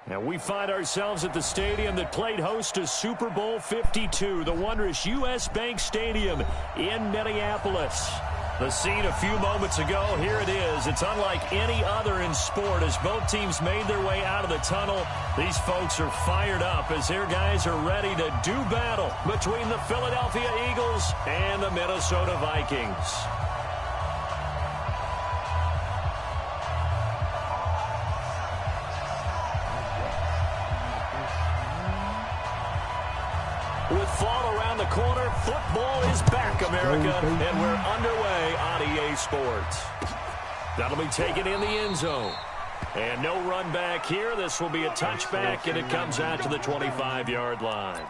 And we find ourselves at the stadium that played host to Super Bowl 52, the wondrous U.S. Bank Stadium in Minneapolis. The scene a few moments ago, here it is. It's unlike any other in sport as both teams made their way out of the tunnel. These folks are fired up as their guys are ready to do battle between the Philadelphia Eagles and the Minnesota Vikings. With fall around the corner, football is back, America, and we're underway on EA Sports. That'll be taken in the end zone. And no run back here. This will be a touchback, and it comes out to the 25-yard line.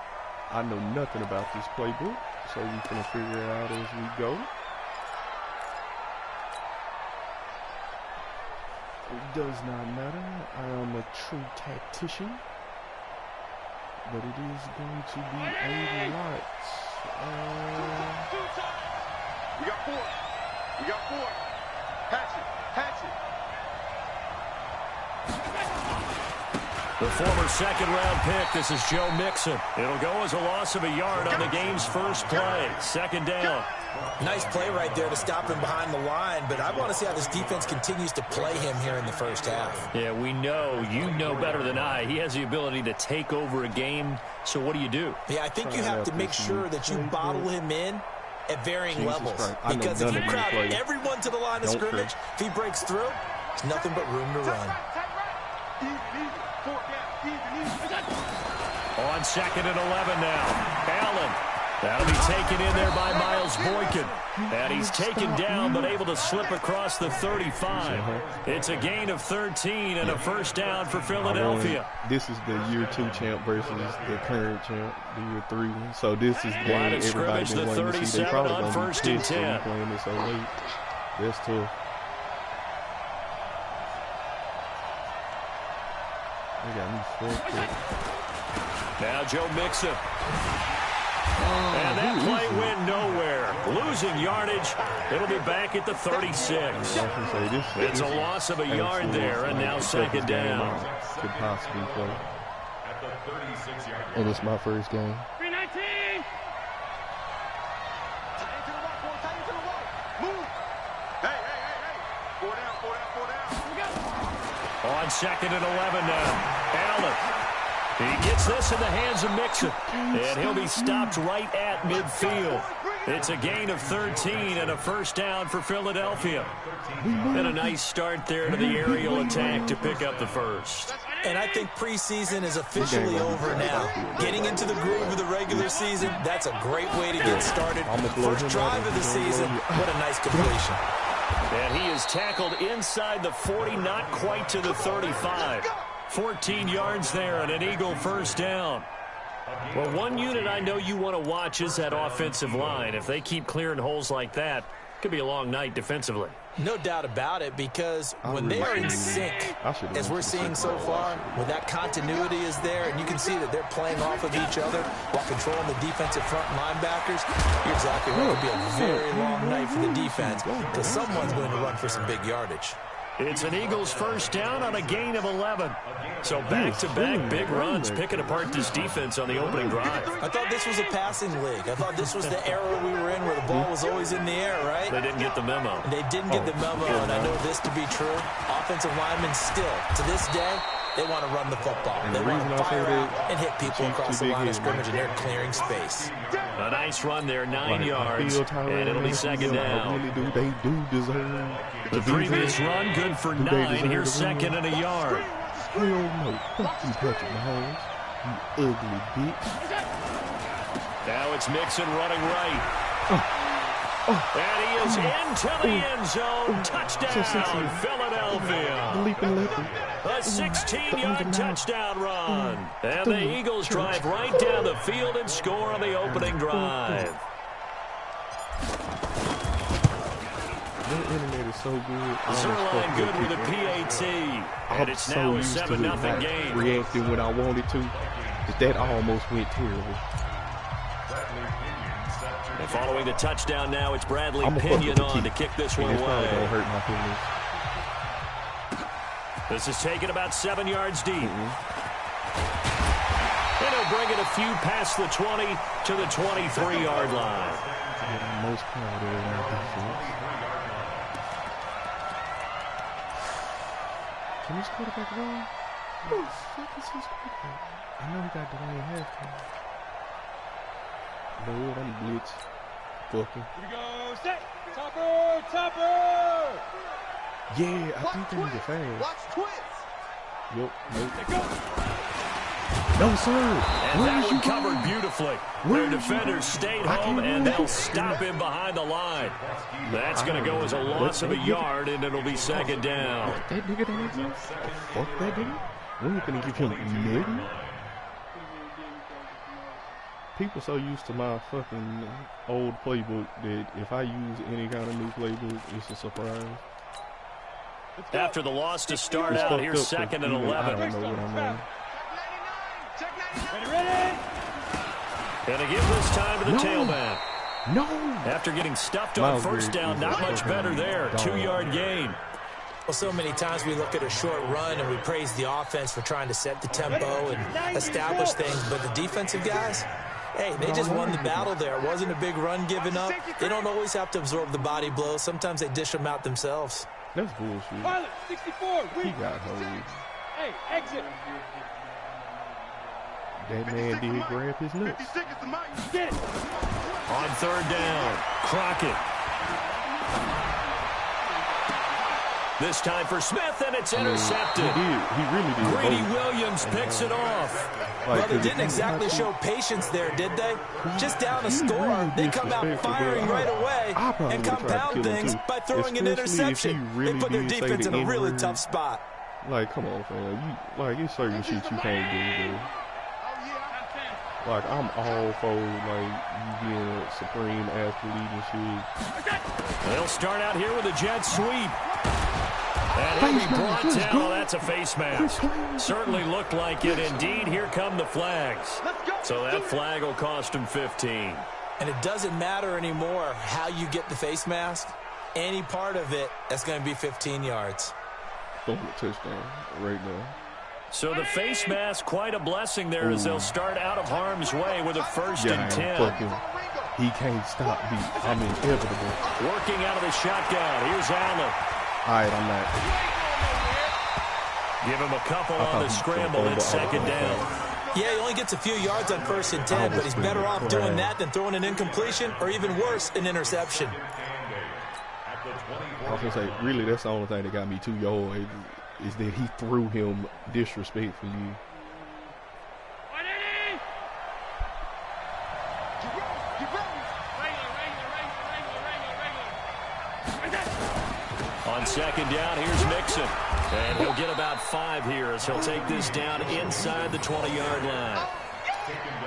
I know nothing about this playbook, so we're going to figure it out as we go. It does not matter. I am a true tactician. But it is going to be a lot. We got four. We got four. Hatch it. Hatch it. The former second-round pick, this is Joe Mixon. It'll go as a loss of a yard on the game's first play. Second down. Nice play right there to stop him behind the line, but I want to see how this defense continues to play him here in the first half. Yeah, we know. You know better than I. He has the ability to take over a game, so what do you do? Yeah, I think you have to make sure that you bottle him in at varying levels. Because if you crowd everyone to the line of scrimmage, if he breaks through, there's nothing but room to run. On second and 11 now. Allen. That'll be taken in there by Miles Boykin. And he's taken down but able to slip across the 35. It's a gain of 13 and a first down for Philadelphia. This is the year 2 champ versus the current champ, the year 3 one. So this is the game everybody's been wanting to see. They probably on first and 10. Playing this so late. That's tough. They got me fucked up. Now Joe Mixon. And that play went nowhere. Losing yardage. It'll be back at the 36. It's a loss of a yard there, and now second down. Could possibly play. And it's my first game. 319. Move. Hey. 4 down. On second and 11 now. Allen. He gets this in the hands of Mixon, and he'll be stopped right at midfield. It's a gain of 13 and a first down for Philadelphia. And a nice start there to the aerial attack to pick up the first. And I think preseason is officially over now. Getting into the groove of the regular season, that's a great way to get started. First drive of the season, what a nice completion. And he is tackled inside the 40, not quite to the 35. 14 yards there and an Eagle first down. Well, one unit I know you want to watch is that offensive line. If they keep clearing holes like that, it could be a long night defensively. No doubt about it, because when they are in sync, as we're seeing so far, when that continuity is there, and you can see that they're playing off of each other while controlling the defensive front linebackers, you're exactly right. It'll be a very long night for the defense, because someone's going to run for some big yardage. It's an Eagles first down on a gain of 11. So back-to-back big runs, picking apart this defense on the opening drive. I thought this was a passing league. I thought this was the era we were in where the ball was always in the air, right? They didn't get the memo. They didn't get the memo, and I know this to be true. Offensive linemen still, to this day, they want to run the football. They want to fire out and hit people across the line of scrimmage, and they're clearing space. A nice run there, 9 yards, and it'll be second down. They do deserve the previous run, good for 9. Here's second and a yard. Hell no. Fuck you, Patrick Mahomes. You ugly bitch. Now it's Mixon running right. And he is into the end zone. Touchdown, Philadelphia. A 16-yard touchdown run. And the Eagles drive right down the field and score on the opening drive. Their internet is so good. Zerline good with a PAT. And it's now a 7-0 game. Reacting when I wanted to. That almost went terrible. And following the touchdown now, it's Bradley Pinion on to kick this one away. Gonna hurt my feelings. This is taken about 7 yards deep. And he'll bring it a few past the 20 to the 23-yard line. Most proud of my defense. Can this quarterback run? Who the fuck is his quarterback? I know he got Dwayne Haskins. Lord, I'm blitz. Fucking. Here we go. Set. Topper. Yeah, I think they need a fast. Watch twins. Yup. Nope. Go. No, sir. And that one covered beautifully. Their defenders stayed home, and they'll stop him behind the line. That's going to go as a loss of a yard, and it'll be second down. That nigga that exists? Fuck that nigga. When you gonna give him nigga? People so used to my fucking old playbook that if I use any kind of new playbook, it's a surprise. After the loss to start out, here's second and 11. I don't know what I'm on. Ready. And a give this time to the tailback. No. After getting stuffed on first down, not much better there. 2-yard gain. Well, so many times we look at a short run and we praise the offense for trying to set the tempo and establish things, but the defensive guys, hey, they just won the battle there. It wasn't a big run given up. They don't always have to absorb the body blows. Sometimes they dish them out themselves. That's bullshit. Pilot, 64. He got hold. Hey, exit. That man did grab his nuts. 50 seconds to Mike. Get it. On third down, Crockett. This time for Smith, and it's intercepted. He did. He really did. Greedy Williams picks it off. Well, they didn't exactly show patience there, did they? Just down a score, they come out firing right away and compound things by throwing an interception. They put their defense in a really tough spot. Like, come on, fam. It's certain shit you can't do, bro. Like, I'm all for, like, you being a supreme athlete and shit. They'll start out here with a jet sweep. And he'll be brought down. Oh, that's a face mask. Certainly looked like it. Indeed, here come the flags. So that flag will cost him 15. And it doesn't matter anymore how you get the face mask. Any part of it, that's going to be 15 yards. Don't get a touchdown right now. So the face mask, quite a blessing there as they'll start out of harm's way with a first and 10. He can't stop me. I'm inevitable. Working out of the shotgun. Here's Allen. All right, I'm not. Give him a couple on the scramble and second down. Yeah, he only gets a few yards on first and 10, but he's better off doing that than throwing an incompletion or even worse, an interception. I was going to say, really, that's the only thing that got me 2 yards is that he threw him disrespectfully. On second down, here's Mixon. And he'll get about 5 here as he'll take this down inside the 20-yard line.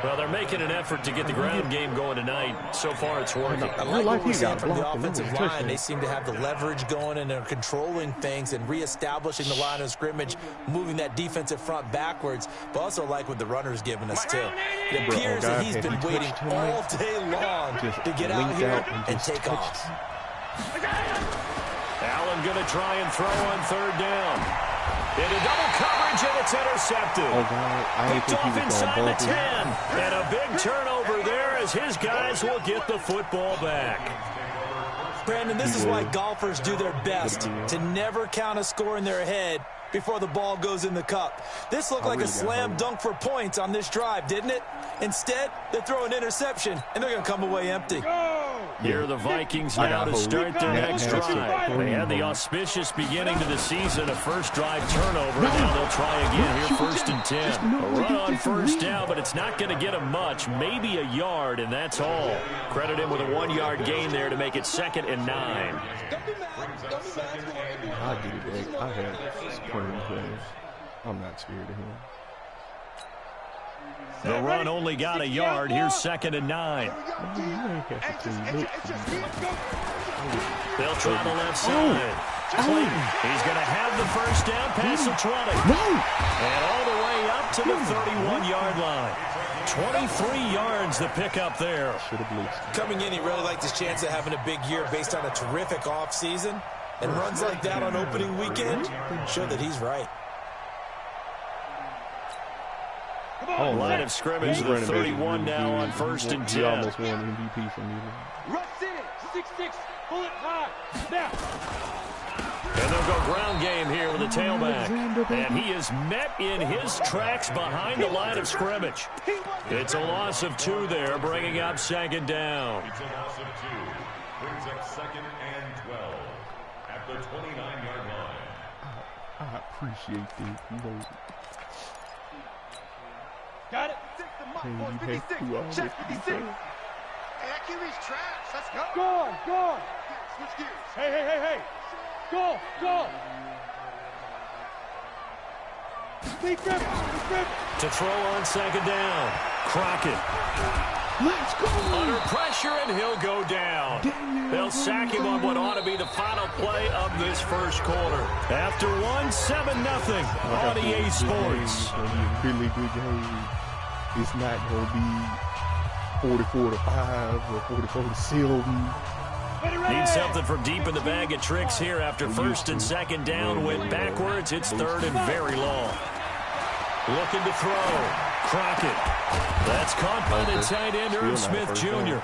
Well, they're making an effort to get the ground game going tonight. So far, it's working. I like what we're seeing from the offensive line. They seem to have the leverage going, and they're controlling things and reestablishing the line of scrimmage, moving that defensive front backwards, but also like what the runner's giving us, too. It appears that he's been waiting all day long to get out here and take off. Allen going to try and throw on third down. Into double coverage, and it's intercepted. Oh, God. Picked off inside the 10. And a big turnover there as his guys will get the football back. Brandon, this is why golfers do their best to never count a score in their head before the ball goes in the cup. This looked like a slam dunk for points on this drive, didn't it? Instead, they throw an interception, and they're going to come away empty. Here are the Vikings now to start their next drive. They had the auspicious beginning to the season, a first drive turnover. Now they'll try again here, first and 10. A run on first down, but it's not going to get them much, maybe a yard, and that's all. Credit him with a 1-yard gain there to make it second and 9. I get it back. I have supreme players. I'm not scared of him. The run only got a yard. Here's second and 9. They'll try the left side. Clayton, he's going to have the first down past the 20. And all the way up to the 31-yard line. 23 yards the pickup there. Coming in, he really liked his chance of having a big year based on a terrific offseason. And runs like that on opening weekend show that he's right. Line of scrimmage, the 31 now on 1st and 10. He almost won MVP from you. Rush in, 6-6, pull it high, now. And they'll go ground game here with the tailback. And he is met in his tracks behind the line of scrimmage. It's a loss of 2 there, bringing up 2nd down. It's a loss of 2. Brings up 2nd and 12 at the 29-yard line. I appreciate that. You know. Got it. Hey, Check 56. Hey, that QB's trash. Let's go. Go on. Switch gears. Hey. Go. Speed grip. To throw on 2nd down. Crockett. Let's go. Under pressure, and he'll go down. They'll sack him on what ought to be the final play of this first quarter. After 1-7-0 on EA Sports. Really good game. It's not going to be 44-5 or 44-7. Need something from deep in the bag of tricks here after 1st and 2nd down. Went backwards. It's 3rd and very long. Looking to throw. Crockett. That's caught by the tight end, Irv Smith Jr.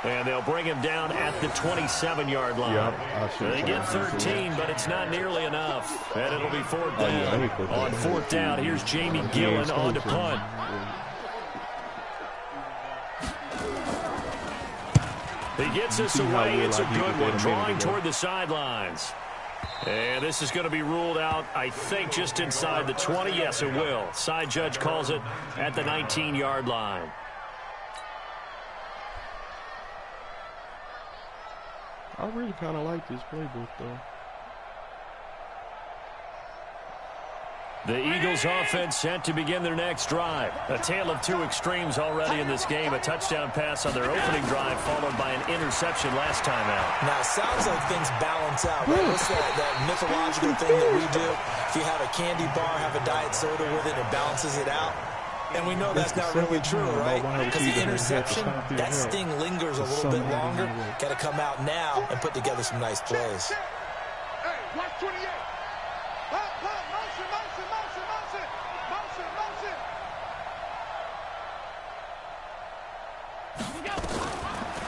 And they'll bring him down at the 27-yard line. They get 13, but it's not nearly enough. And it'll be 4th down. On 4th down, here's Jamie Gillen on to punt. He gets us away. It's a good one, drawing toward the sidelines. And this is going to be ruled out, I think, just inside the 20. Yes, it will. Side judge calls it at the 19-yard line. I really kind of like this playbook, though. The Eagles offense set to begin their next drive. A tale of 2 extremes already in this game. A touchdown pass on their opening drive followed by an interception last time out. Now, it sounds like things balance out, right? What's that mythological thing that we do? If you have a candy bar, have a diet soda with it, it balances it out. And we know that's not really true, right? Because the interception, that sting lingers a little bit longer. Got to come out now and put together some nice plays. Hey, watch 28.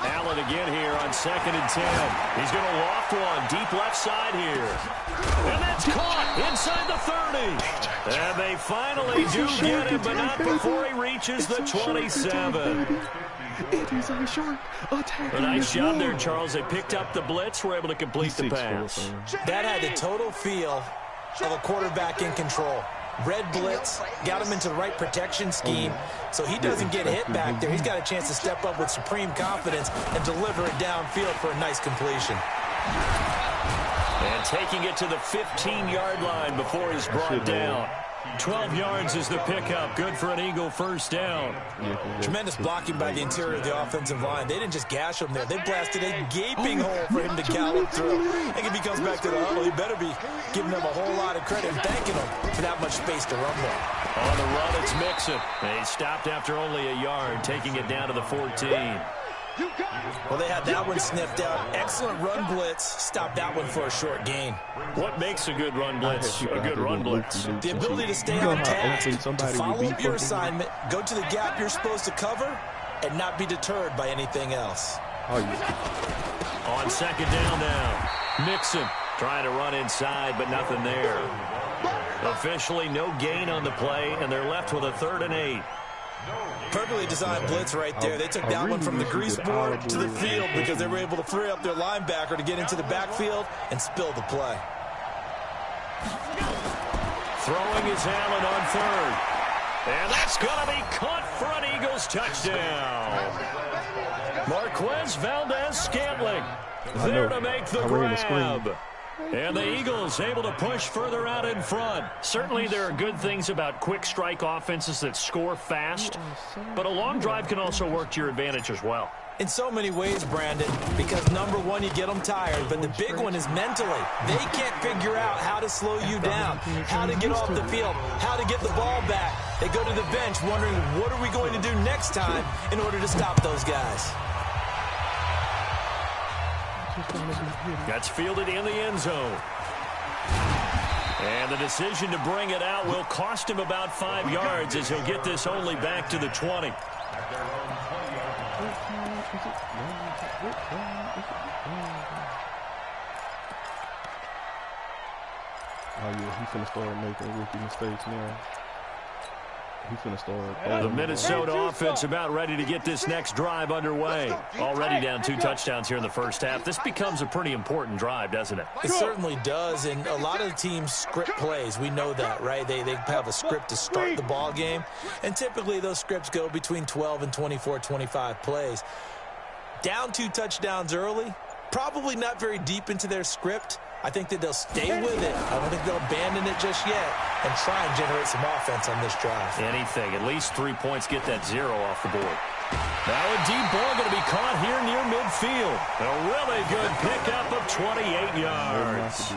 Allen again here on 2nd and 10. He's going to loft one deep left side here. And that's caught inside the 30. And they finally do get him, but not before he reaches the 27. It is a shark attack. A nice job there, Charles. They picked up the blitz, were able to complete the pass. That had the total feel of a quarterback in control. Red blitz, got him into the right protection scheme, so he doesn't get hit back there. He's got a chance to step up with supreme confidence and deliver it downfield for a nice completion. And taking it to the 15-yard line before he's brought down. 12 yards is the pickup. Good for an Eagle first down. Tremendous blocking by the interior of the offensive line. They didn't just gash him there. They blasted a gaping hole for him to gallop through. I think if he comes back to the huddle, he better be giving them a whole lot of credit and thanking them for that much space to run there. On the run, it's Mixon. He stopped after only a yard, taking it down to the 14. Well, they had that one sniffed out. Excellent run blitz. Stopped that one for a short gain. What makes a good run blitz a good run blitz? The ability to stay on task, to follow up your assignment, go to the gap you're supposed to cover, and not be deterred by anything else. Oh, yeah. On 2nd down now, Mixon trying to run inside, but nothing there. Officially no gain on the play, and they're left with a 3rd and 8. Perfectly designed blitz right there. They took that one from the grease board to the field because they were able to free up their linebacker to get into the backfield and spill the play. Throwing is Allen on 3rd. And that's going to be caught for an Eagles touchdown. Marquez Valdez-Scantling there to make the grab. And the Eagles able to push further out in front. Certainly there are good things about quick strike offenses that score fast, but a long drive can also work to your advantage as well. In so many ways, Brandon, because number one, you get them tired, but the big one is mentally. They can't figure out how to slow you down, how to get off the field, how to get the ball back. They go to the bench wondering, what are we going to do next time in order to stop those guys? That's fielded in the end zone. And the decision to bring it out will cost him about 5 yards as he'll get this only back to the 20. Oh, yeah, he's going to start making rookie mistakes now. He's going to start. The Minnesota offense about ready to get this next drive underway. Already down 2 touchdowns here in the first half. This becomes a pretty important drive, doesn't it? It certainly does, and a lot of teams script plays. We know that, right? They have a script to start the ball game, and typically those scripts go between 12 and 24, 25 plays. Down 2 touchdowns early, probably not very deep into their script. I think that they'll stay with it. I don't think they'll abandon it just yet and try and generate some offense on this drive. Anything. At least 3 points, get that 0 off the board. Now a deep ball going to be caught here near midfield. A really good pickup of 28 yards.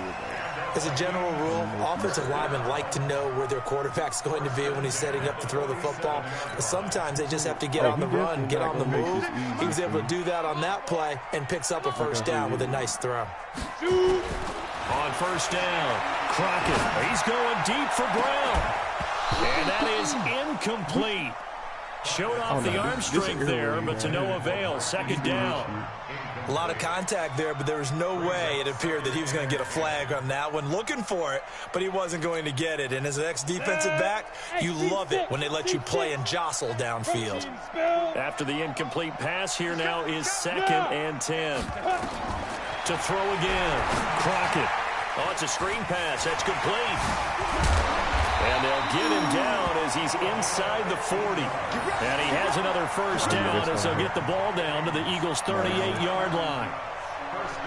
As a general rule, offensive linemen like to know where their quarterback's going to be when he's setting up to throw the football. But sometimes they just have to get on the run, get on the move. He was able to do that on that play and picks up a first down with a nice throw. On first down, Crockett. He's going deep for Brown. And that is incomplete. Showed off the arm strength there, but to no avail. Second down. A lot of contact there, but there was no way it appeared that he was going to get a flag on that one. Looking for it, but he wasn't going to get it. And as an ex-defensive back, you love it when they let you play and jostle downfield. After the incomplete pass, here now is 2nd and 10. To throw again. Crockett. Oh, it's a screen pass. That's complete. And they'll get him down as he's inside the 40. And he has another first down as they'll get the ball down to the Eagles' 38-yard line.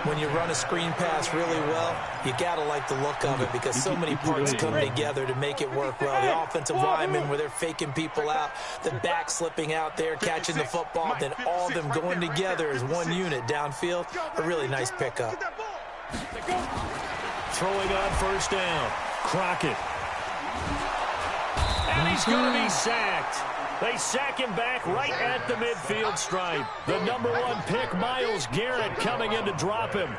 When you run a screen pass really well, you got to like the look of it because so many parts come together to make it work well. The offensive linemen, where they're faking people out, the back slipping out there, catching the football, then all of them going together as one unit downfield. A really nice pickup. Throwing on first down. Crockett. And he's going to be sacked. They sack him back right at the midfield stripe. The #1 pick, Myles Garrett, coming in to drop him.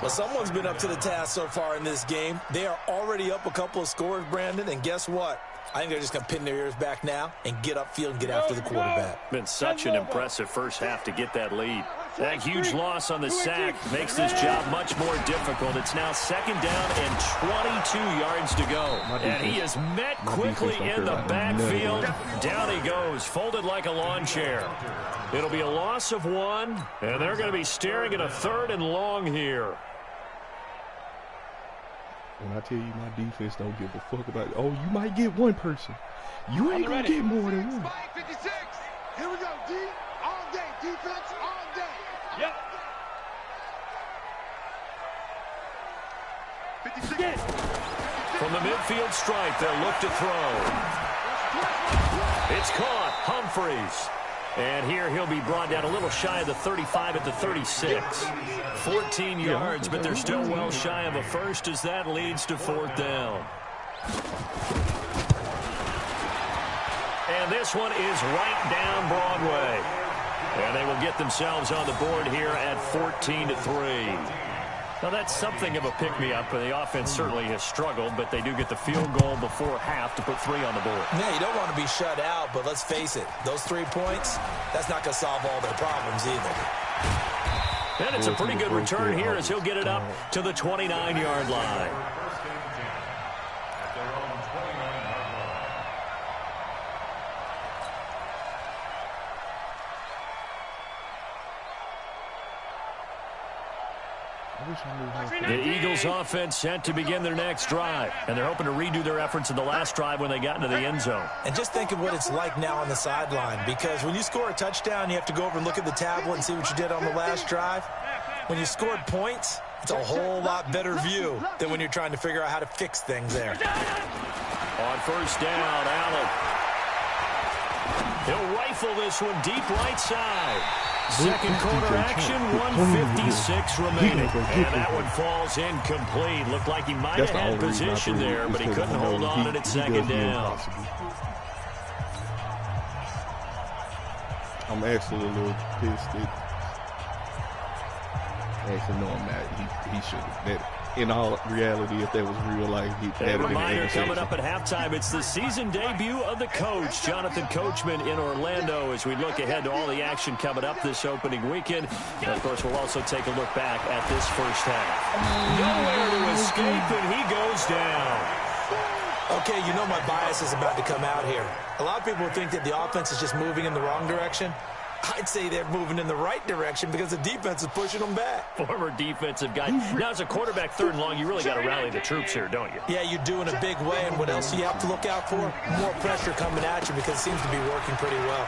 Well, someone's been up to the task so far in this game. They are already up a couple of scores, Brandon, and guess what? I think they're just going to pin their ears back now and get upfield and get after the quarterback. Been such an impressive first half to get that lead. That huge loss on the sack makes this job much more difficult. It's now 2nd down and 22 yards to go. And he is met quickly in the backfield. Down he goes, folded like a lawn chair. It'll be a loss of 1, and they're going to be staring at a 3rd and long here. When I tell you my defense don't give a fuck about it, oh, you might get one person. You ain't going to get more than one. 56. Here we go, D. All day. Defense all day. Yep. 56. From the midfield stripe, they'll look to throw. It's caught. Humphreys. And here he'll be brought down a little shy of the 35 at the 36. 14 yards, but they're still well shy of a first as that leads to 4th down. And this one is right down Broadway. And they will get themselves on the board here at 14-3. Now, that's something of a pick-me-up, and the offense certainly has struggled, but they do get the field goal before half to put 3 on the board. Yeah, you don't want to be shut out, but let's face it, those 3 points, that's not going to solve all their problems either. And it's a pretty good return here as he'll get it up to the 29-yard line. The Eagles offense set to begin their next drive, and they're hoping to redo their efforts in the last drive when they got into the end zone. And just think of what it's like now on the sideline, because when you score a touchdown, you have to go over and look at the tablet and see what you did on the last drive. When you scored points, it's a whole lot better view than when you're trying to figure out how to fix things there. On first down, Allen. He'll rifle this one deep right side. Second quarter action, 1:56 remaining. And that one falls incomplete. Looked like he might have had position there, but he couldn't hold on at 2nd down. I'm actually a little pissed. Actually, no, I'm not. He should have. in all reality, if that was real life, a reminder coming up at halftime. It's the season debut of the coach, Jonathan Coachman, in Orlando, as we look ahead to all the action coming up this opening weekend. And, of course, we'll also take a look back at this first half. Nowhere to escape, and he goes down. Okay, you know my bias is about to come out here. A lot of people think that the offense is just moving in the wrong direction. I'd say they're moving in the right direction because the defense is pushing them back. Former defensive guy. Now, as a quarterback, 3rd and long, you really got to rally the troops here, don't you? Yeah, you do in a big way. And what else do you have to look out for? More pressure coming at you because it seems to be working pretty well.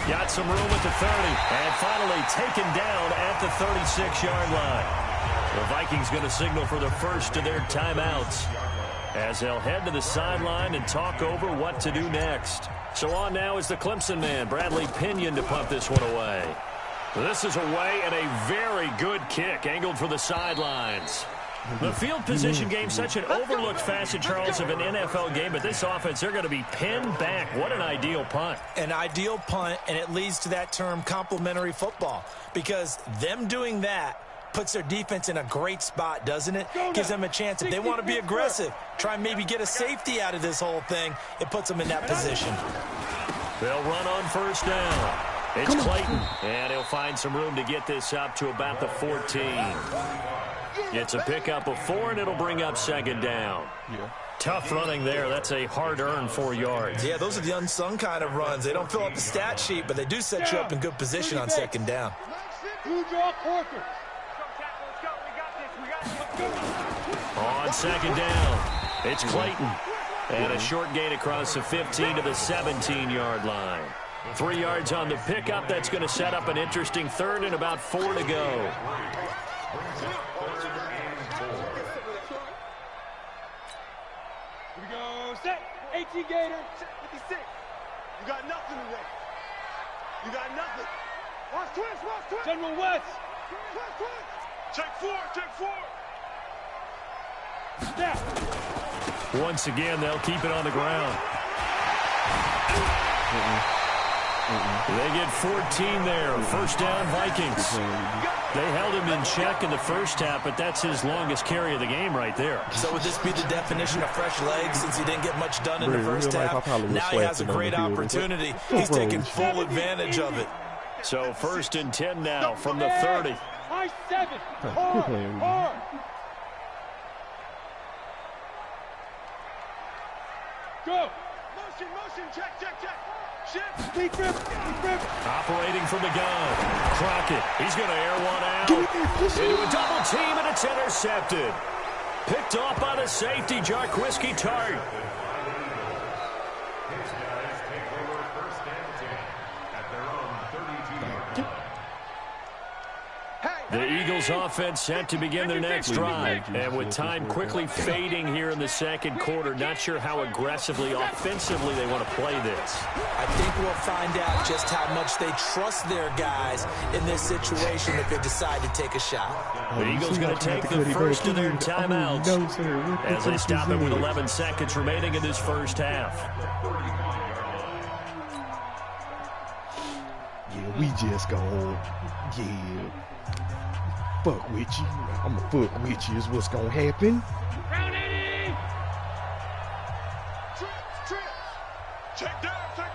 Got some room at the 30. And finally taken down at the 36-yard line. The Vikings going to signal for the first of their timeouts as they'll head to the sideline and talk over what to do next. So on now is the Clemson man, Bradley Pinion, to punt this one away. This is away and a very good kick, angled for the sidelines. The field position game, such an overlooked facet, Charles, of an NFL game, but this offense, they're going to be pinned back. What an ideal punt. An ideal punt, and it leads to that term complementary football, because them doing that puts their defense in a great spot, doesn't it? Gives them a chance, if they want to be aggressive, try and maybe get a safety out of this whole thing. It puts them in that position. They'll run on first down. It's Clayton, and he'll find some room to get this up to about the 14. It's a pickup of 4, and it'll bring up 2nd down. Yeah. Tough running there. That's a hard-earned 4 yards. Yeah, those are the unsung kind of runs. They don't fill up the stat sheet, but they do set you up in good position on 2nd down. On 2nd down, it's Clayton. And a short gain across the 15 to the 17-yard line. 3 yards on the pickup. That's going to set up an interesting 3rd and about 4 to go. Here we go. Set. 18 Gator. 56. You got nothing today. You got nothing. Watch twist. General West. Twist. Check 4. Snap. Once again, they'll keep it on the ground. They get 14 there. First down, Vikings. They held him in check in the first half, but that's his longest carry of the game right there. So would this be the definition of fresh legs since he didn't get much done in the first half? Now he has a great opportunity. He's taking full advantage of it. So 1st and 10 now from the 30. High 7. Hard. Go. Motion. Check. Shift. Deep rip. Operating from the gun. Crockett. He's going to air one out. Into a double team, and it's intercepted. Picked off by the safety, Jarquiski Tart. His guys take over 1st and 10 at their own 32-yard line. The Eagles offense set to begin their next drive. And with time quickly fading here in the 2nd quarter, not sure how aggressively, offensively they want to play this. I think we'll find out just how much they trust their guys in this situation if they decide to take a shot. The Eagles going to take the first of their timeouts as they stop it with 11 seconds remaining in this first half. Yeah, we just go, fuck with you. I'ma fuck with you is what's gonna happen. Round 80. Trip. Check down. 81.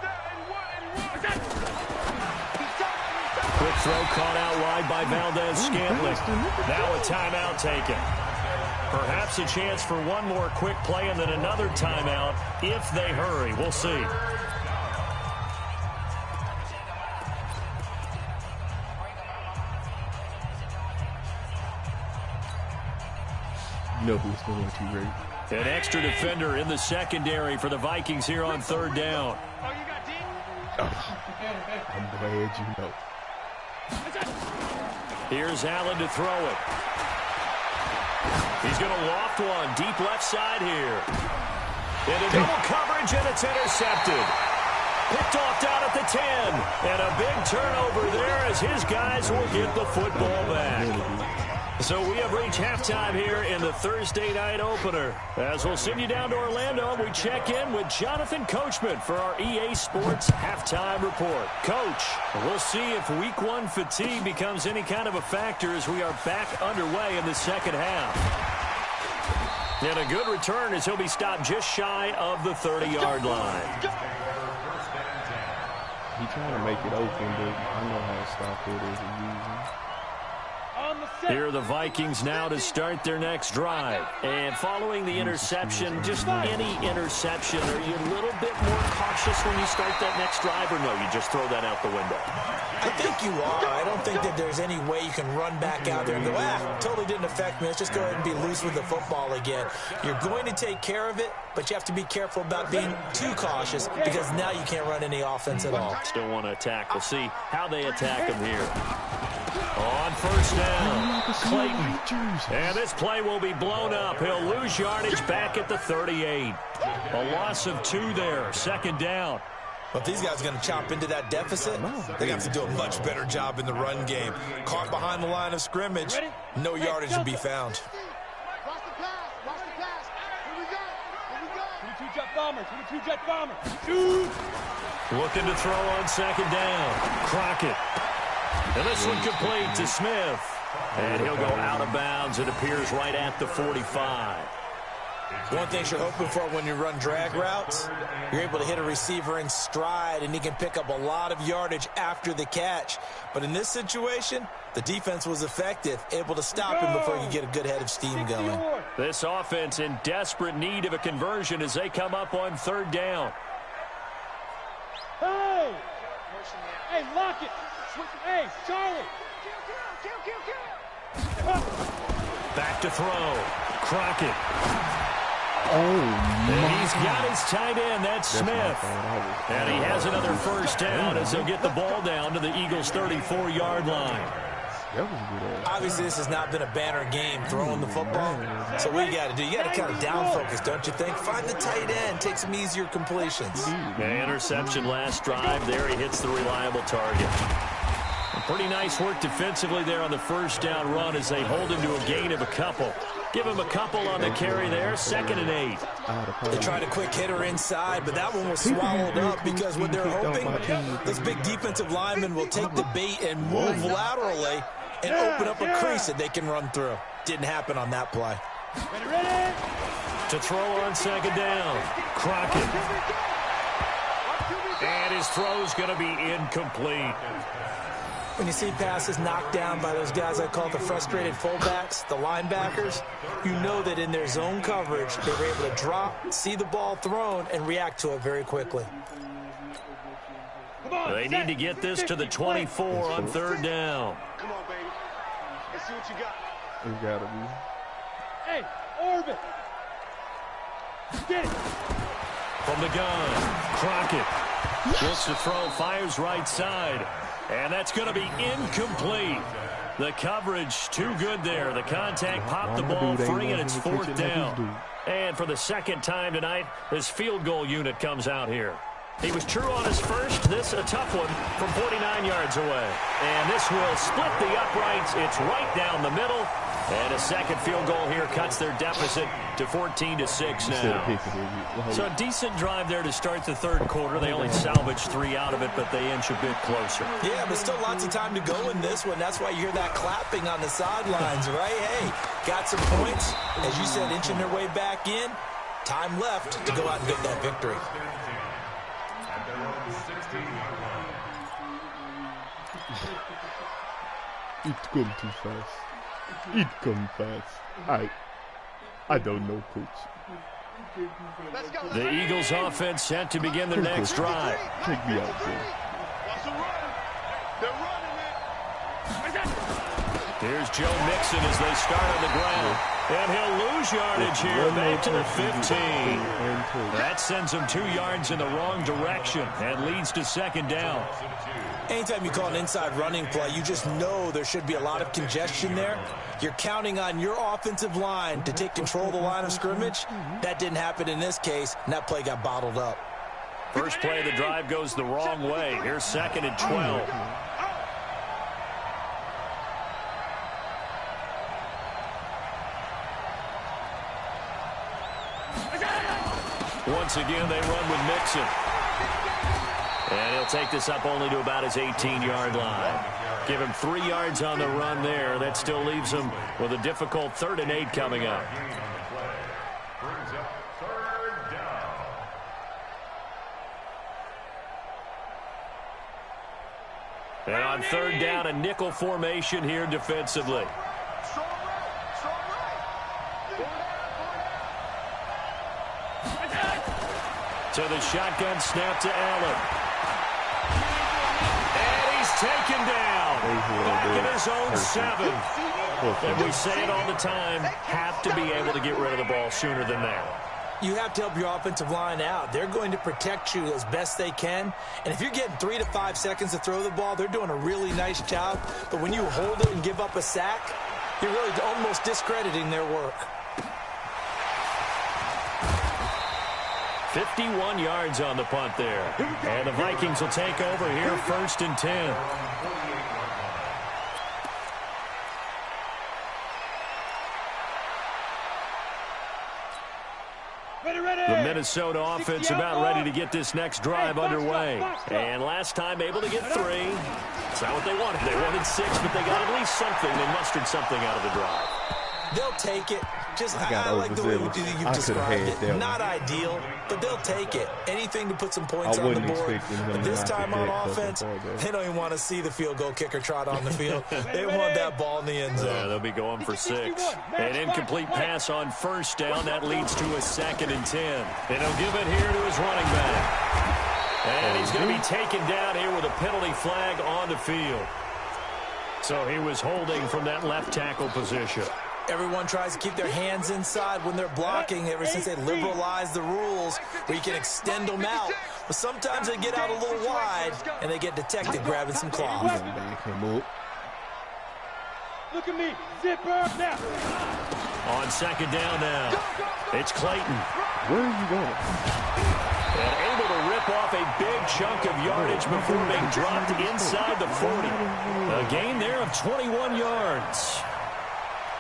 Quick throw caught out wide by Valdez Scantling. Now a timeout taken. Perhaps a chance for one more quick play and then another timeout if they hurry. We'll see. You know who's going to rate. An extra defender in the secondary for the Vikings here on 3rd down. I'm glad you know. Here's Allen to throw it. He's going to loft one deep left side here. Into double coverage, and it's intercepted. Picked off down at the 10. And a big turnover there as his guys will get the football back. So we have reached halftime here in the Thursday night opener. As we'll send you down to Orlando, we check in with Jonathan Coachman for our EA Sports halftime report. Coach, we'll see if week one fatigue becomes any kind of a factor as we are back underway in the second half. And a good return as he'll be stopped just shy of the 30-yard line. He's trying to make it open, but I know how to stop it as a usual. Here are the Vikings now to start their next drive. And following the interception, just any interception, are you a little bit more cautious when you start that next drive, or no, you just throw that out the window? I think you are. I don't think that there's any way you can run back out there and go, totally didn't affect me. Let's just go ahead and be loose with the football again. You're going to take care of it, but you have to be careful about being too cautious because now you can't run any offense at all. Still want to attack. We'll see how they attack him here. On first down, Clayton. And this play will be blown up. He'll lose yardage back at the 38. A loss of 2 there, second down. But these guys are going to chop into that deficit. They have to do a much better job in the run game. Caught behind the line of scrimmage, no yardage to be found. Watch the pass. Watch the pass. Here we go. Here we go. 22 jet bombers. 22 jet bombers. Shoot. Looking to throw on second down. Crockett. And this one complete to Smith. And he'll go out of bounds. It appears right at the 45. One thing you're hoping for when you run drag routes, you're able to hit a receiver in stride, and he can pick up a lot of yardage after the catch. But in this situation, the defense was effective, able to stop him before he could get a good head of steam going. This offense in desperate need of a conversion as they come up on third down. Hey! Hey, lock it! Hey, Charlie! Back to throw. Crockett. And he's got his tight end. That's Smith. And he has another first down as he'll get the ball down to the Eagles' 34-yard line. Obviously, this has not been a banner game throwing the football. So what you got to do, you got to kind of down focus, don't you think? Find the tight end, take some easier completions. Interception last drive. There he hits the reliable target. Pretty nice work defensively there on the first down run as they hold him to a gain of a couple. Give him a couple on the carry there, 2nd and 8. They tried a quick hitter inside, but that one was swallowed up because what they're hoping, this big defensive lineman will take the bait and move laterally and open up a crease that they can run through. Didn't happen on that play. To throw on second down, Crockett. And his throw's going to be incomplete. When you see passes knocked down by those guys I call the frustrated fullbacks, the linebackers, you know that in their zone coverage, they were able to drop, see the ball thrown, and react to it very quickly. They need to get this to the 24 on third down. Come on, baby. Let's see what you got. It's got to be. Hey, orbit. Get it. From the gun, Crockett looks to throw, fires right side. And that's going to be incomplete. The coverage too good there. The contact popped the ball free, and it's fourth down. And for the second time tonight, this field goal unit comes out here. He was true on his first. This a tough one from 49 yards away. And this will split the uprights. It's right down the middle. And a second field goal here cuts their deficit to 14-6 now. So a decent drive there to start the third quarter. They only salvaged 3 out of it, but they inch a bit closer. Yeah, but still lots of time to go in this one. That's why you hear that clapping on the sidelines, right? Hey, got some points. As you said, inching their way back in. Time left to go out and get that victory. It come too fast. It come fast. I don't know, coach. The Eagles offense set to begin their next drive. Take me out there. Watch them run. They're running, man. Here's Joe Mixon as they start on the ground. And he'll lose yardage here back to the 15. That sends him 2 yards in the wrong direction and leads to second down. Anytime you call an inside running play, you just know there should be a lot of congestion there. You're counting on your offensive line to take control of the line of scrimmage. That didn't happen in this case, and that play got bottled up. First play of the drive goes the wrong way. Here's 2nd and 12. Once again, they run with Mixon. And he'll take this up only to about his 18-yard line. Give him 3 yards on the run there. That still leaves him with a difficult 3rd and 8 coming up. And on 3rd down, a nickel formation here defensively. To the shotgun snap to Allen. And he's taken down. Back in his own 7. And we say it all the time, have to be able to get rid of the ball sooner than that. You have to help your offensive line out. They're going to protect you as best they can. And if you're getting 3 to 5 seconds to throw the ball, they're doing a really nice job. But when you hold it and give up a sack, you're really almost discrediting their work. 51 yards on the punt there. And the Vikings will take over here, 1st and 10. The Minnesota offense about ready to get this next drive underway. And last time able to get 3. It's not what they wanted. They wanted 6, but they got at least something. They mustered something out of the drive. They'll take it. I like the way you described it. Not ideal, but they'll take it. Anything to put some points on the board. But this time on offense, they don't even want to see the field goal kicker trot on the field. They want that ball in the end zone. Yeah, they'll be going for 6. An incomplete pass on 1st down. That leads to a 2nd and 10. And he'll give it here to his running back. And he's going to be taken down here with a penalty flag on the field. So he was holding from that left tackle position. Everyone tries to keep their hands inside when they're blocking ever since they liberalized the rules where you can extend them out. But sometimes they get out a little wide and they get detected grabbing some claws. Look at me. Zipper now. On 2nd down now. It's Clayton. Where are you going? And able to rip off a big chunk of yardage before being dropped inside the 40. A gain there of 21 yards.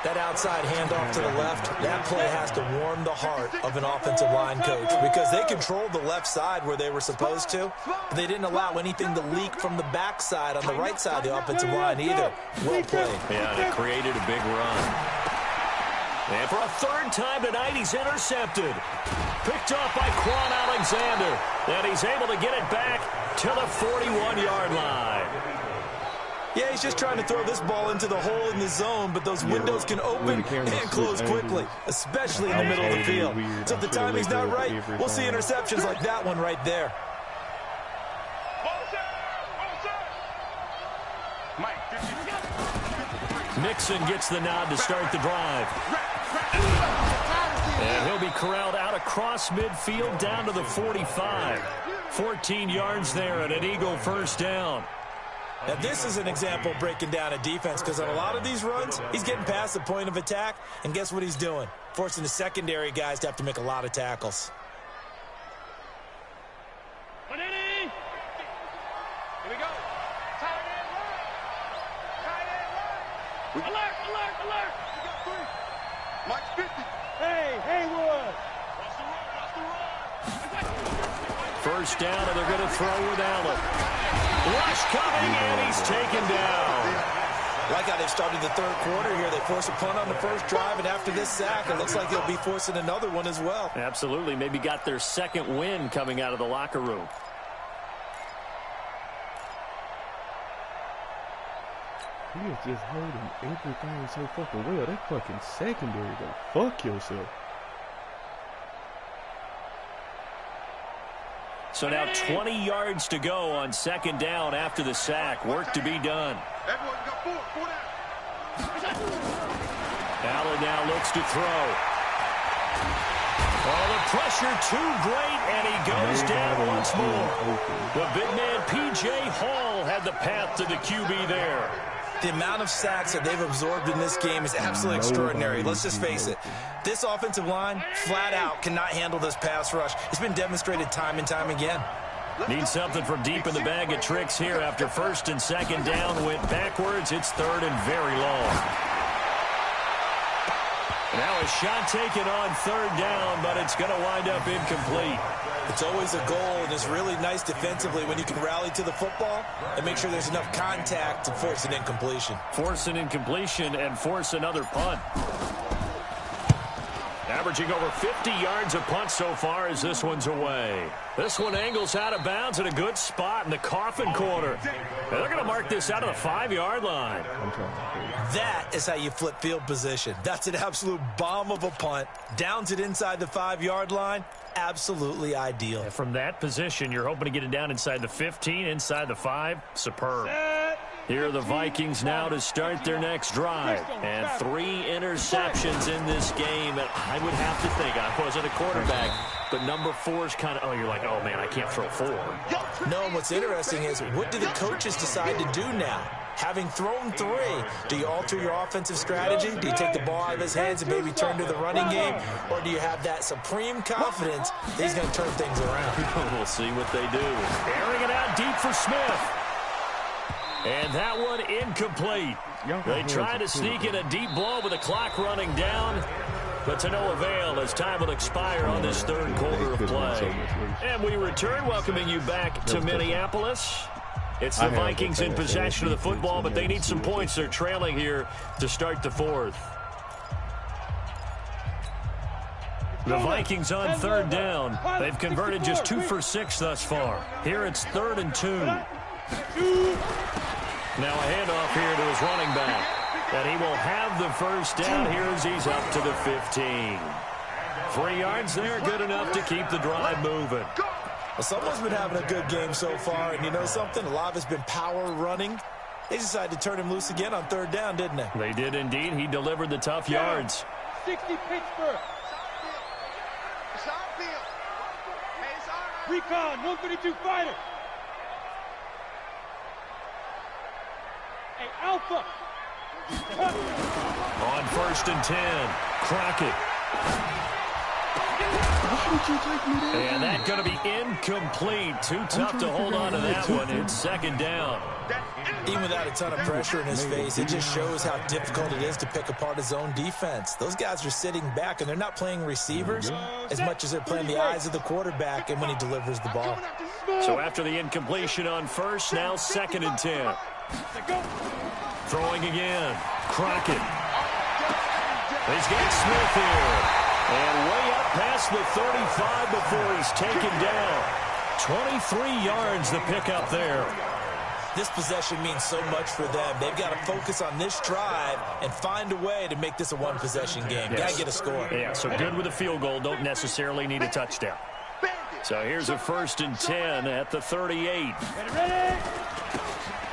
That outside handoff to the left, that play has to warm the heart of an offensive line coach because they controlled the left side where they were supposed to, but they didn't allow anything to leak from the backside on the right side of the offensive line either. Well played. Yeah, and it created a big run. And for a 3rd time tonight, he's intercepted. Picked off by Quan Alexander. And he's able to get it back to the 41-yard line. Yeah, he's just trying to throw this ball into the hole in the zone, but those windows can open and close quickly, especially in the middle of the field. So if the timing's not right, we'll see interceptions like that one right there. Mixon gets the nod to start the drive. And he'll be corralled out across midfield down to the 45. 14 yards there and an Eagle 1st down. Now, this is an example of breaking down a defense because on a lot of these runs, he's getting past the point of attack, and guess what he's doing? Forcing the secondary guys to have to make a lot of tackles. Here we go. Tight end right. Tight end right. Alert, alert, alert. You got 3. Mike's 50. Hey, Haywood. Watch the run. 1st down, and they're going to throw with Allen. Rush coming, and he's taken down. Like how they've started the 3rd quarter here. They force a punt on the 1st drive, and after this sack, it looks like they'll be forcing another one as well. Absolutely. Maybe got their 2nd win coming out of the locker room. He is just holding everything so fucking well. That fucking secondary, go fuck yourself. So now 20 yards to go on 2nd down after the sack. Work to be done. Everyone got 4 down. Allen now looks to throw. Oh, the pressure too great, and he goes down once more. The big man, P.J. Hall, had the path to the QB there. The amount of sacks that they've absorbed in this game is absolutely extraordinary. Let's just face it. This offensive line, flat out, cannot handle this pass rush. It's been demonstrated time and time again. Need something from deep in the bag of tricks here after 1st and 2nd down. Went backwards. It's 3rd and very long. Now a shot taken on third down, but it's going to wind up incomplete. It's always a goal, and it's really nice defensively when you can rally to the football and make sure there's enough contact to force an incompletion. Force an incompletion and force another punt. Averaging over 50 yards a punt so far as this one's away. This one angles out of bounds at a good spot in the coffin corner. And they're going to mark this out of the 5-yard line. That is how you flip field position. That's an absolute bomb of a punt. Downs it inside the 5-yard line. Absolutely ideal. And from that position, you're hoping to get it down inside the 15, inside the 5. Superb. Here are the Vikings now to start their next drive. And 3 interceptions in this game. And I would have to think, I wasn't a quarterback, but number 4 is kind of, oh, you're like, oh, man, I can't throw 4. No, and what's interesting is, what do the coaches decide to do now? Having thrown 3, do you alter your offensive strategy? Do you take the ball out of his hands and maybe turn to the running game? Or do you have that supreme confidence that he's going to turn things around? We'll see what they do. Airing it out deep for Smith. And that one incomplete. They try to sneak in a deep blow with the clock running down, but to no avail as time will expire on this third quarter of play. And we return, welcoming you back to Minneapolis. It's the Vikings in possession of the football, but they need some points. They're trailing here to start the fourth. The Vikings on third down. They've converted just 2 for 6 thus far. Here it's 3rd and 2. Now a handoff here to his running back. And he will have the first down here as he's up to the 15. 3 yards there, good enough to keep the drive moving. Well, someone's been having a good game so far, and you know something? A lot of it's been power running. They decided to turn him loose again on third down, didn't they? They did indeed. He delivered the tough yards. 60 Pittsburgh. Recon, 132 fighter. Hey, Alpha. On 1st and 10, Crockett. And that's going to be incomplete. Too tough to hold on to that one. It's 2nd down. Even without a ton of pressure in his face, it just shows how difficult it is to pick apart his own defense. Those guys are sitting back, and they're not playing receivers as much as they're playing the eyes of the quarterback and when he delivers the ball. So after the incompletion on 1st, now 2nd and 10. Throwing again. Crockett. He's got Smith here. And way up past the 35 before he's taken down. 23 yards the pickup there. This possession means so much for them. They've got to focus on this drive and find a way to make this a one-possession game. Yes. Got to get a score. Yeah, so good with a field goal. Don't necessarily need a touchdown. So here's a 1st and 10 at the 38.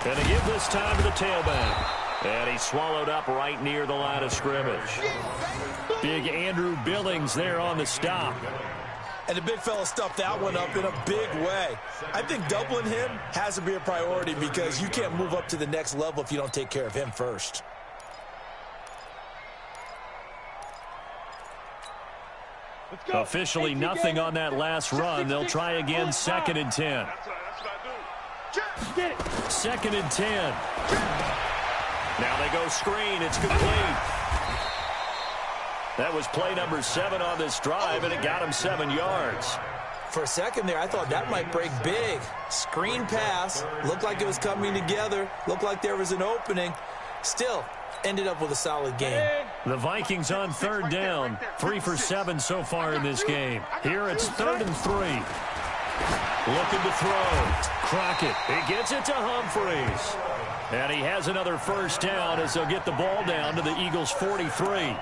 And they give this time to the tailback. And he's swallowed up right near the line of scrimmage. Big Andrew Billings there on the stop. And the big fella stuffed that one up in a big way. I think doubling him has to be a priority because you can't move up to the next level if you don't take care of him first. Officially nothing on that last run. They'll try again, 2nd and 10. 2nd and 10. Now they go screen. It's complete. That was play number 7 on this drive, and it got him 7 yards. For a second there, I thought that might break big. Screen pass. Looked like it was coming together. Looked like there was an opening. Still, ended up with a solid game. The Vikings on 3rd down. 3 for 7 so far in this game. Here it's 3rd and 3. Looking to throw. Crockett. He gets it to Humphreys. And he has another first down as they'll get the ball down to the Eagles' 43.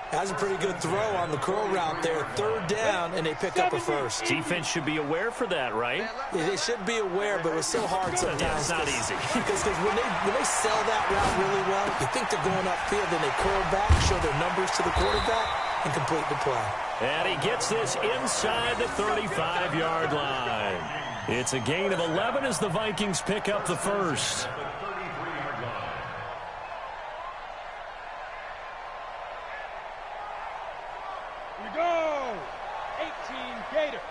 Has a pretty good throw on the curl route there. 3rd down, and they pick up a first. Defense should be aware for that, right? Yeah, they should be aware, but it's so hard sometimes. Yeah, it's not easy. Because when they sell that route really well, you think they're going upfield, then they curl back, show their numbers to the quarterback, and complete the play. And he gets this inside the 35-yard line. It's a gain of 11 as the Vikings pick up the first. Go! 18 Gator.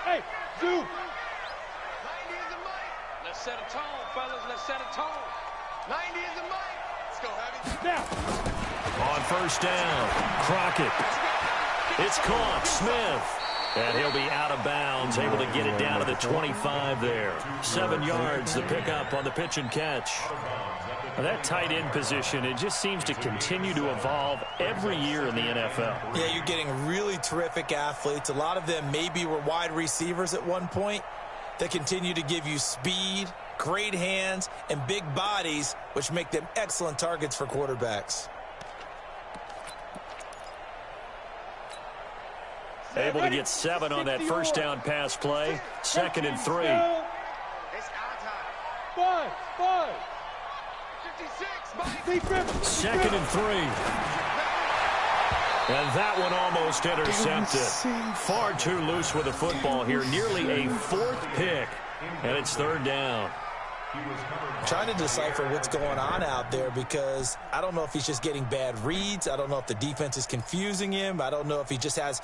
Hey, Zoo. 90 is the mic. Let's set a tone, fellas. Let's set a tone. 90 is the mic. Let's go, Heavy. Now. On first down, Crockett. It's caught, Smith. And he'll be out of bounds, able to get it down to the 25 there. 7 yards the pickup on the pitch and catch. That tight end position, it just seems to continue to evolve every year in the NFL. Yeah, you're getting really terrific athletes. A lot of them maybe were wide receivers at one point. They continue to give you speed, great hands, and big bodies, which make them excellent targets for quarterbacks. Able to get 7 on that first down pass play. 2nd and 3. It's our time. 5. 56. 2nd and 3. And that one almost intercepted. Far too loose with the football here. Nearly a 4th pick. And it's 3rd down. Trying to decipher what's going on out there because I don't know if he's just getting bad reads. I don't know if the defense is confusing him. I don't know if he just has,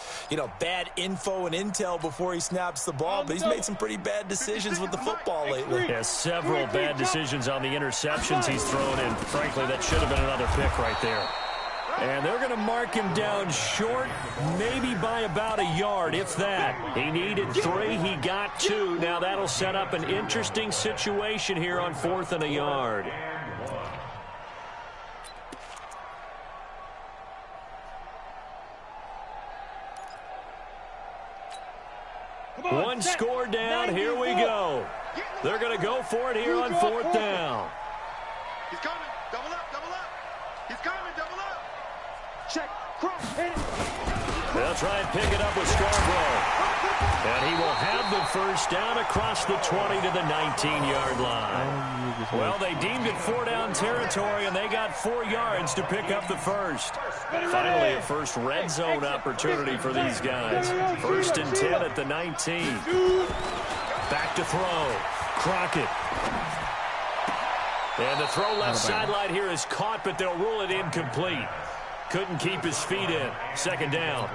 bad info and intel before he snaps the ball. But he's made some pretty bad decisions with the football lately. Yeah, several bad decisions on the interceptions he's thrown in. Frankly, that should have been another pick right there. And they're going to mark him down short, maybe by about a yard, if that. He needed 3, he got 2. Now that'll set up an interesting situation here on 4th and a yard. One score down, here we go. They're going to go for it here on 4th down. He's coming. Double up. He's coming. Double up. Check. Cross. Hit it. They'll try and pick it up with Scarborough. And he will have the first down across the 20 to the 19-yard line. Well, they deemed it 4-down territory, and they got 4 yards to pick up the first. Finally, a first red zone opportunity for these guys. 1st and 10 at the 19. Back to throw. Crockett. And the throw left sideline here is caught, but they'll rule it incomplete. Couldn't keep his feet in. 2nd down.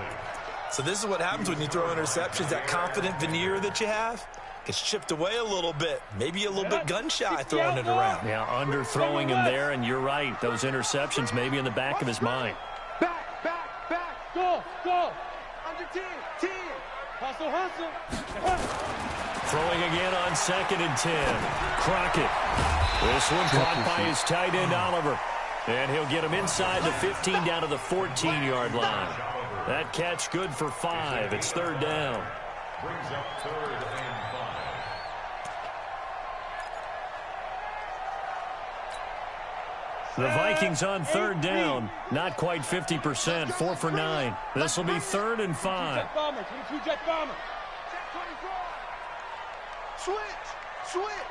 So this is what happens when you throw interceptions. That confident veneer that you have gets chipped away a little bit. Maybe a little bit gun-shy throwing it around. Yeah, underthrowing him there, and you're right. Those interceptions may be in the back of his mind. Back. Go. Under 10. Hustle. Throwing again on 2nd and 10. Crockett. This one caught by his tight end, Oliver. And he'll get him inside the 15 down to the 14-yard line. That catch good for 5. It's 3rd down. Brings up 3rd and 5. The Vikings on 3rd down. Not quite 50%. 4 for 9. This will be 3rd and 5. Jet bomber. 22 jet bomber. Jet 24. Switch. Shoot.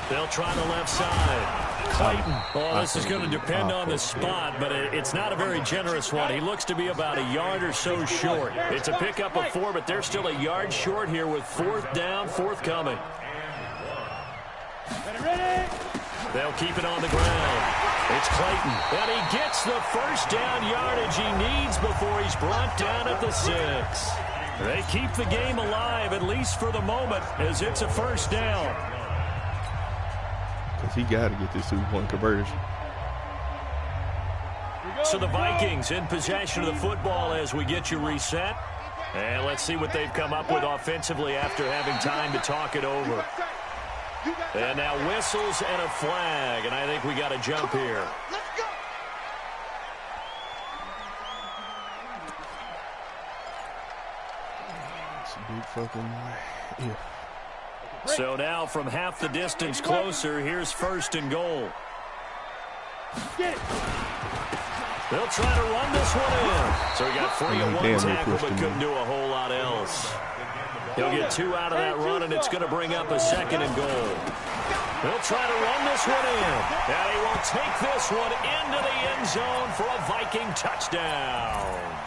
They'll try the left side. Clayton. Well, this is going to depend on the spot, but it's not a very generous one. He looks to be about a yard or so short. It's a pickup of 4, but they're still a yard short here with 4th down, forthcoming. They'll keep it on the ground. It's Clayton, and he gets the first down yardage he needs before he's brought down at the 6. They keep the game alive, at least for the moment, as it's a first down. Because he got to get this 2-point conversion. So the Vikings in possession of the football as we get you reset. And let's see what they've come up with offensively after having time to talk it over. And now whistles and a flag, and I think we got a jump here. Big fucking if. So now from half the distance closer, here's 1st and goal. They'll try to run this one in. So he got 3 on 1 tackle, but couldn't do a whole lot else. He'll get 2 out of that run, and it's going to bring up a 2nd and goal. They'll try to run this one in. And he will take this one into the end zone for a Viking touchdown.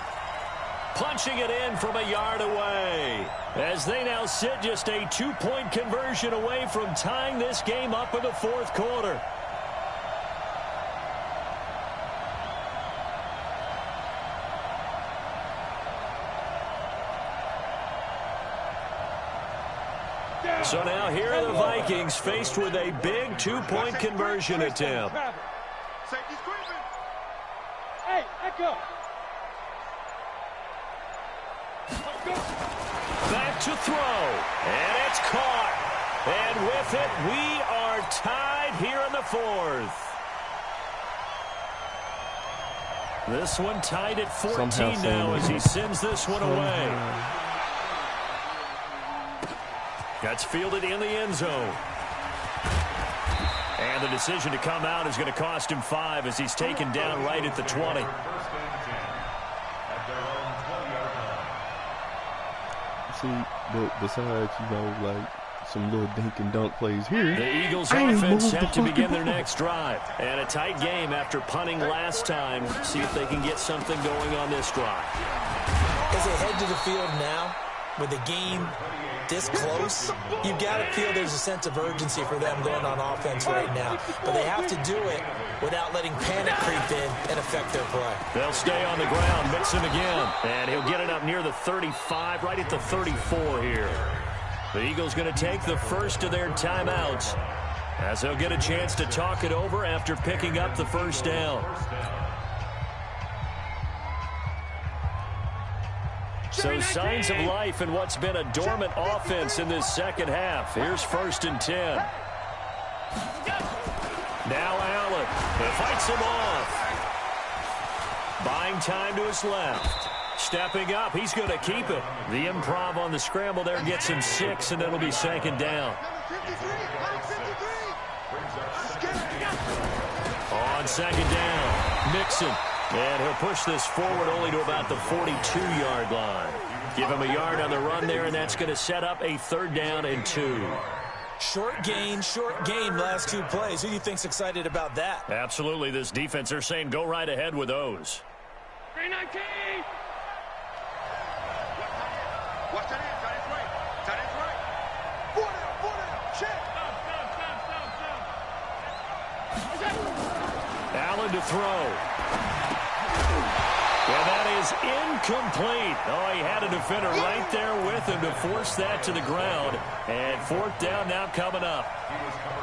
Punching it in from a yard away as they now sit just a 2-point conversion away from tying this game up in the 4th quarter. So now here are the Vikings faced with a big two-point conversion attempt. Safety screaming. Hey, echo. Back to throw, and it's caught. And with it, we are tied here in the fourth. This one tied at 14 now as he sends this one away. That's fielded in the end zone. And the decision to come out is going to cost him 5 as he's taken down right at the 20. See, but besides, you know, like some little dink and dunk plays here, the Eagles offense set to begin their next drive. And a tight game after punting last time. See if they can get something going on this drive. As they head to the field now, with the game this close, you've got to feel there's a sense of urgency for them going on offense right now. But they have to do it without letting panic creep in and affect their play. They'll stay on the ground, mix him again. And he'll get it up near the 35, right at the 34 here. The Eagles going to take the first of their timeouts as they'll get a chance to talk it over after picking up the first down. So signs of life in what's been a dormant offense in this second half. Here's 1st and 10. Now Allen. He fights him off. Buying time to his left. Stepping up. He's going to keep it. The improv on the scramble there gets him 6, and it'll be 2nd down. On 2nd down, Mixon. And he'll push this forward only to about the 42-yard line. Give him a yard on the run there, and that's going to set up a 3rd down and 2. Short gain, last 2 plays. Who do you think's excited about that? Absolutely. This defense, they're saying go right ahead with those. 319. Watch that end, tight end's right. Tight end's right. 4 down, check. Allen to throw. And that is incomplete. Oh, he had a defender right there with him to force that to the ground. And 4th down now coming up.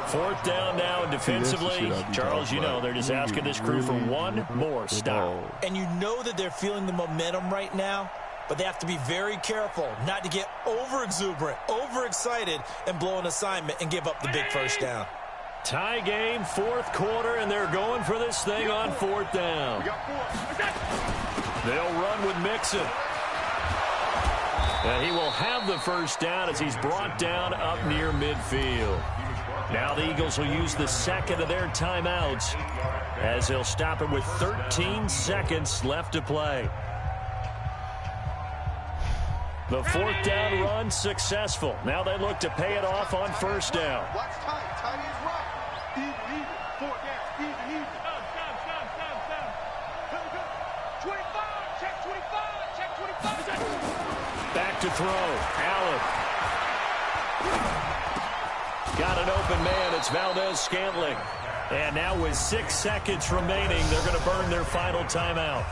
4th down now, and defensively, Charles, you know, they're just asking this crew for one more stop. And you know that they're feeling the momentum right now, but they have to be very careful not to get over-exuberant, over-excited, and blow an assignment and give up the big first down. Tie game, 4th quarter, and they're going for this thing on 4th down. They'll run with Mixon. And he will have the first down as he's brought down up near midfield. Now the Eagles will use the 2nd of their timeouts as they'll stop it with 13 seconds left to play. The 4th down run successful. Now they look to pay it off on 1st down. Watch tight. Tight end's right. Even. 4 down. Even. 25. Check 25. Check 25. Back to throw. Allen. Got an open man. It's Valdez-Scantling. And now with 6 seconds remaining, they're going to burn their final timeout.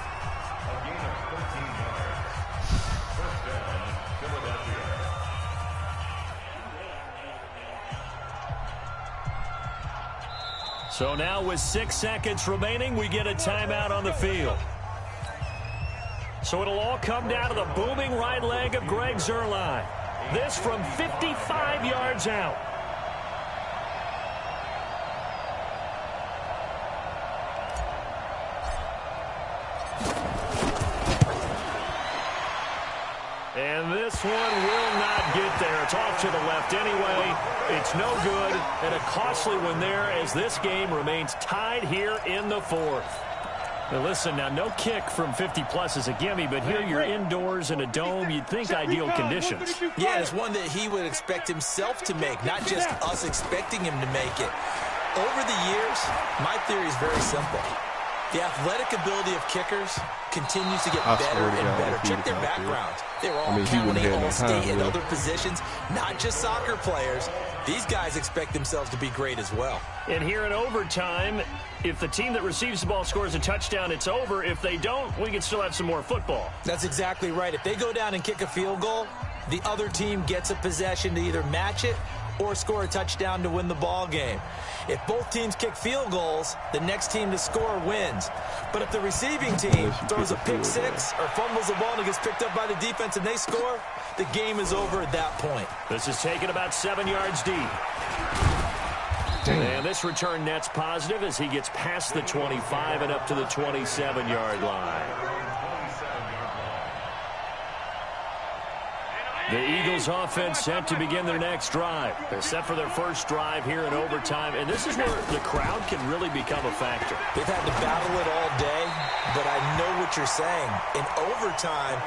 So now with 6 seconds remaining, we get a timeout on the field. So it'll all come down to the booming right leg of Greg Zuerlein. This from 55 yards out. And this one will not get there. It's off to the left anyway. It's no good, and a costly one there as this game remains tied here in the 4th. Now listen, now no kick from 50-plus is a gimme, but here you're indoors in a dome. You'd think ideal conditions. Yeah, it's one that he would expect himself to make, not just us expecting him to make it. Over the years, my theory is very simple. The athletic ability of kickers continues to get better and better. Check their backgrounds. They were all county, all-state, and other positions, not just soccer players. These guys expect themselves to be great as well. And here in overtime, if the team that receives the ball scores a touchdown, it's over. If they don't, we can still have some more football. That's exactly right. If they go down and kick a field goal, the other team gets a possession to either match it or score a touchdown to win the ball game. If both teams kick field goals, the next team to score wins. But if the receiving team throws a pick six or fumbles the ball and it gets picked up by the defense and they score, the game is over at that point. This is taken about 7 yards deep. And this return net's positive as he gets past the 25 and up to the 27-yard line. The Eagles offense set to begin their next drive. They're set for their first drive here in overtime, and this is where the crowd can really become a factor. They've had to battle it all day, but I know what you're saying. In overtime,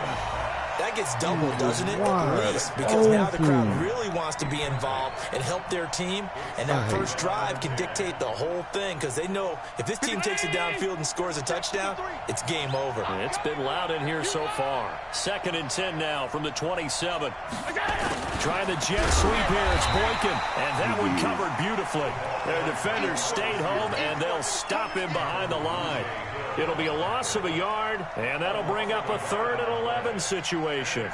that gets doubled, doesn't it? At least, because now the crowd really wants to be involved and help their team, and that first drive can dictate the whole thing because they know if this team takes it downfield and scores a touchdown, it's game over. It's been loud in here so far. 2nd and 10 now from the 27. Trying the jet sweep here. It's Boykin, and that one covered beautifully. Their defenders stayed home, and they'll stop him behind the line. It'll be a loss of a yard, and that'll bring up a 3rd and 11 situation.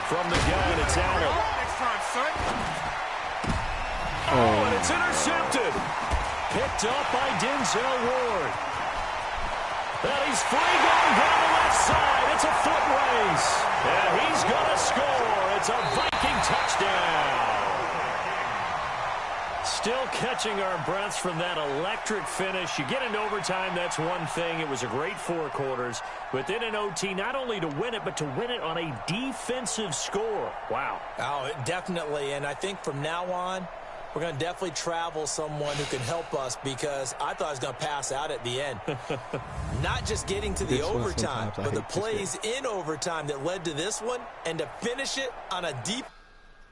From the gun, it's Allen. Oh, and it's intercepted. Picked up by Denzel Ward. And he's free going down the left side. It's a foot race. And he's going to score. It's a Viking touchdown. Still catching our breaths from that electric finish. You get into overtime, that's one thing. It was a great 4 quarters. But then in OT, not only to win it, but to win it on a defensive score. Wow. Oh, definitely. And I think from now on, we're going to definitely travel someone who can help us because I thought I was going to pass out at the end. Not just getting to the overtime, but the plays in overtime that led to this one and to finish it on a deep